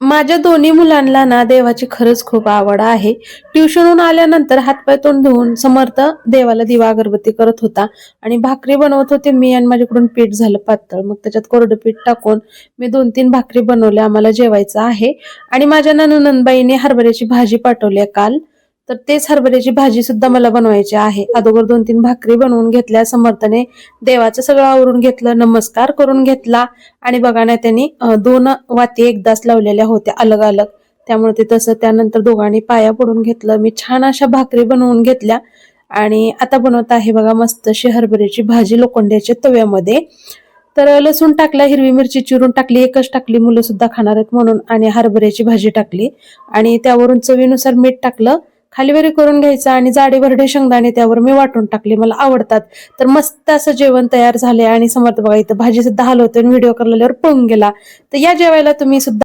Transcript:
माझ्या दोन्ही मुलांना ना देवाची खरंच खूप आवड आहे. ट्युशनहून आल्यानंतर हातपाय तोंड धुवून समर्थ देवाला दिवा अगरबत्ती करत होता आणि भाकरी बनवत होते मी आणि माझ्याकडून पीठ झालं पातळ. मग त्याच्यात कोरडं पीठ टाकून मी 2-3 भाकरी बनवल्या. आम्हाला जेवायचं आहे आणि माझ्या नणंदबाईने हरभऱ्याची भाजी पाठवली आहे काल. तर तेच हरभऱ्याची भाजी सुद्धा मला बनवायची आहे. अगोदर 2-3 भाकरी बनवून घेतल्या. समर्थने देवाचं सगळं आवरून घेतलं, नमस्कार करून घेतला आणि बघा ना त्यांनी 2 वाती एकदाच लावलेल्या होत्या अलग अलग. त्यामुळे ते तसं त्यानंतर दोघांनी पाया पडून घेतलं. मी छान अशा भाकरी बनवून घेतल्या आणि आता बनवत आहे बघा मस्त अशी हरभऱ्याची भाजी लोखंडाच्या तव्यामध्ये. तर लसूण टाकला, हिरवी मिरची चिरून टाकली, एकच टाकली मुलं सुद्धा खाणार आहेत म्हणून, आणि हरभऱ्याची भाजी टाकली आणि त्यावरून चवीनुसार मीठ टाकलं. खालीवरी करून घ्यायचं आणि जाडे भरडे शेंगदाणे त्यावर मी वाटून टाकले, मला आवडतात. तर मस्त असं जेवण तयार झाले आणि समर्थ बघा इथं भाजी सुद्धा हलवतोय, व्हिडिओ करल्यावर पळून गेला. तर या जेवायला तुम्ही सुद्धा